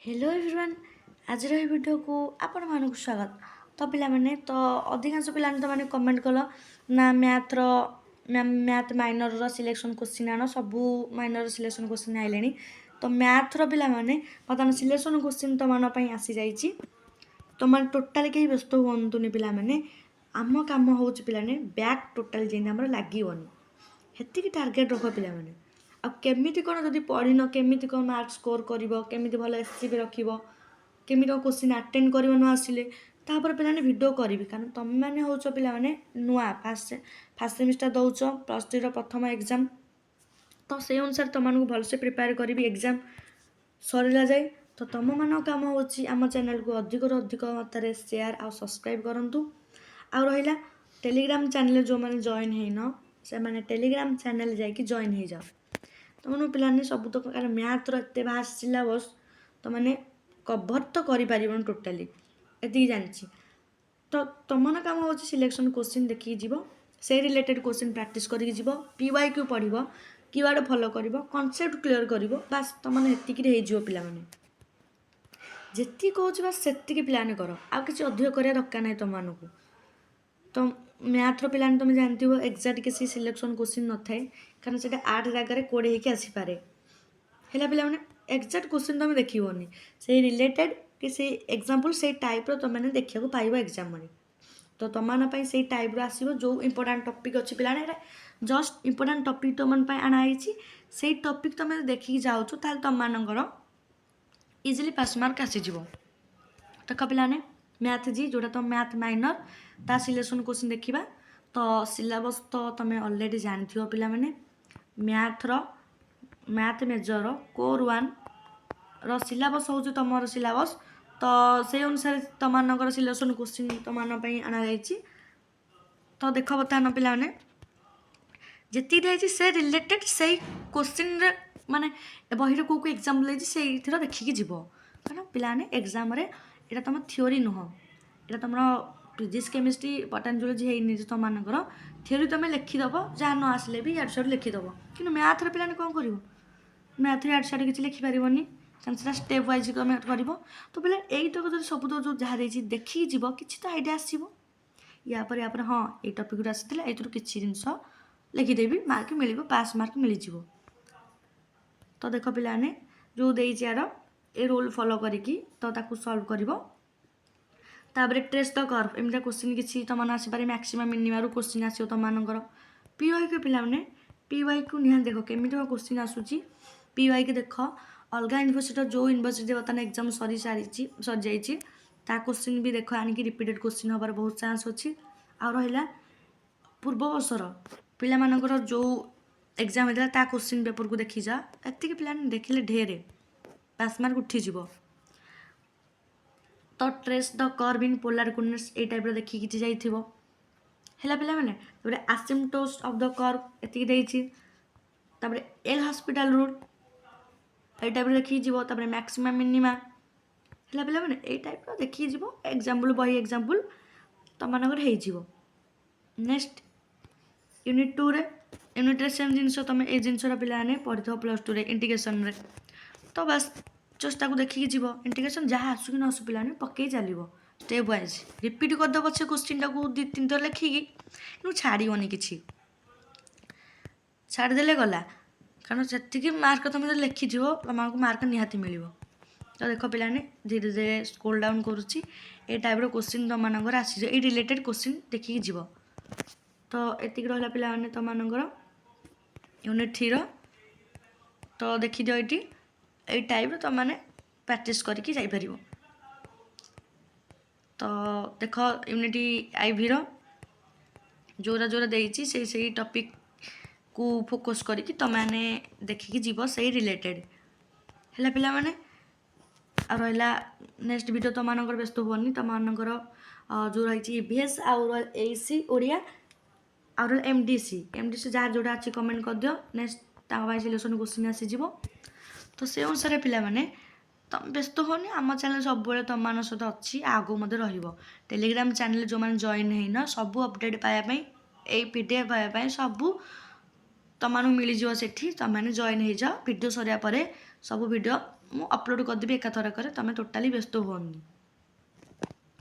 Hello everyone आज video को आपण मानक स्वागत। तो पिलाने तो अधिकांश पिलाने तो मैंने कमेंट कल ना मैथ्र मैथ माइनर सिलेक्शन क्वेश्चन आण सबू माइनर सिलेक्शन क्वेश्चन आइले। तो मैथ्र पिलाने बर्तमान सिलेक्शन क्वेश्चन तुम आसी जाइए। तो मैं टोटाल कहीं व्यस्त हुंतुनि पिलाने आम कम हो पिलाने बैक टोटाल जेम लगे हेतिक टार्गेट रख पिलाने केमिति कौन जदि पढ़न केमिति कौन मार्क स्कोर कर केमिति भल एससीबी रख केमी क्वेश्चन आटेड कर न आसिले तापर पिलाने भिडियो करी कारण तुम मैंने हो पिलाने नुआ फास्ट सेमिस्टर दौच प्लस 3 प्रथम एग्जाम। तो से अनुसार तुमको भलसे प्रिपेयर करी एग्जाम सरला जाए। तो तुम मान कम हो आम चैनल को अधिक अधिक मात्रा शेयर आ सब्सक्राइब करूँ। आ रहा टेलीग्राम चैनल जो मैंने जॉइन है से मैंने टेलीग्राम चैनल जाकि जॉइन हो जाओ। तो मैंने पिलाने सब तो मैथ्र एत भास्ट सिलेबस तो मैंने कभर तो कर टोटाली एति जानी। तो तुम कम हो सिलेक्शन क्वेश्चन देखिए जीव से रिलेटेड क्वेश्चन प्रैक्टिस करके जीव पीवाई क्यू पढ़ कीवर्ड फॉलो कर कॉन्सेप्ट क्लियर कर बास तुमने हेतिक पिलाने जी कौच बास से पिलाने कर आ कि अधिक कराया दरकार ना तुमको। तो मैथ्र पिलाने तुम जानती हो एक्जाक्ट किसी सिलेक्शन क्वेश्चन न थाए कारण से 8 जगह 20 होकर आसीपे है पे एक्जाक्ट क्वेश्चन तुम देखनी से रिलेटेड कि से एग्जांपल से टाइप तुमने देखा पाइब एग्जाम में। तो तुम से टाइप आसो जो इंपोर्टाट टॉपिक अच्छी पिलाने जस्ट इंपोर्टाट टॉपिक तुम आनाई से टॉपिक तुम देखिकी जाऊँ तुम इजिली पास मार्क आसीज। देख पिलाने मैथ जी जोटा तो मैथ माइनर ता सिलेक्शन क्वेश्चन देखा। तो सिलेबस तो तुम ऑलरेडी जानथि पिलाने मैथ्र मैथ मेजर कोर 1 सिलेबस हूँ तुम सिलेबस। तो से अनुसार तुम सिलेक्शन क्वेश्चन तुम आना जाइए। तो देख बर्तमान पिलाने जी से रिलेटेड से क्वेश्चन माने बही को एग्जाम्पल से देखिकी जीव कारण पिलाने एग्जाम यहाँ तुम थ्योरी नुह यहाँ तुम फिजिक्स केमिस्ट्री पटांजलॉजी है तुमर थ्योरी तुम लिखिदेव जहाँ न आसिले भी यार साइड लिखिदेव कि मैथ्रे पिलाने कौन कर मैथ यार साइड किसी लिखिपारे से स्टेप वाइज तुम कर। तो पिला यही तक जो सब तो जो जहाँ देखिकी जीव कि तो आइडिया आसो यापर हाँ ये टपिक आसाला ये किसी जिनस लिखिदेवी मार्क मिल पास मार्क मिल जाव। तो देख पिलाने जो देर ए रूल फॉलो करी तो सॉल्व कर ट्रेस द कर्व एमती क्वेश्चन किसी तुम आसपे मैक्सिमम मिनिमम क्वेश्चन आसो तुमर पीवाई को पिलाने पीवाई को निहाती देख केमी क्वेश्चन आसूसी पीवाई के देख अलग यूनिवर्सिटी जो यूनिवर्सिटी बर्तमान एग्जाम सरी जाइए क्वेश्चन भी देख आनिक रिपीटेड क्वेश्चन हबार बहुत चांस अच्छी। आ रहा पूर्व वर्षर पिलामानकर जो एग्जाम होता क्वेश्चन पेपर को देखी जा एतिक पिलाने देखिले ढेर पास मार्क उठीज। तो trace the curve in polar coordinates ए टाइप देखिकी जाइथिबो हैला पिला माने तबरे एसिम्पटोट्स ऑफ द कर्व एतिक देइछि तबरे एल हॉस्पिटल रूल ए टाइप देखिकी जीवो तबरे मैक्सिमम मिनिमा हैला पिला माने ए टाइप देखिकी जीवो एग्जांपल बही एग्जांपल तमनकर हे जीवो। नेक्स्ट यूनिट 2 रे यूनिट रे सेम जिनस तुम ए जिनसर पिलाने पढ़िथो प्लस 2 रे इंटीग्रेशन रे। तो बस जस्ट ताको देखिकी जीव इंटीग्रेशन जहाँ आसू कि न आसू पिलाने पकई चलो स्टेप वाइज रिपीट करदे पछे क्वेश्चन टाक 2-3 थर लिखिकी कि छाड़ोनी कि छाड़देले गला कारण से मार्क तुम लिखिथ तुमको मार्क निहाती मिल। तो देख पिलाने धीरे धीरे स्क्रोल डाउन करुच्ची ए टाइप क्वेश्चन तुमर आसी ये रिलेटेड क्वेश्चन देखिकी जीव। तो एतिक रहा पिलाने तुमर यूनिट 3 तो देखिद ये टाइप तुमने प्रैक्टिस करके जापर। तो देख यूनिटी आईवी जोरा जोरा देती से टॉपिक को फोकस करके तुमने देखिकी जीव से रिलेटेड है पिला माने। आ रहा नेक्स्ट वीडियो तुम व्यस्त हुआ तुमर जो रही ईवीएस आउ एसी ओडिया आउ एमडीसी जहाँ जोटा अच्छी कमेंट कर दियो नेक्स्ट सिलेक्शन क्वेश्चन आसीज। तो से अनुसार पिलाने तुम व्यस्त होनी आम चैनल सब तुम सहित अच्छी आगो टेलीग्राम चैनल जो मैंने जॉइन है सबू अपडेट पाइबापी यही पीडीएफ पाइबापी सबू तुम मिलज से तुमने जॉइन हो जाओ वीडियो सरिया सब वीडियो ମୁଁ ଅପଲୋଡ଼ କରିଦେବି ଏକାଥରକରେ, ତୁମେ ଟୋଟାଲି ବ୍ୟସ୍ତ ହୁଅନି।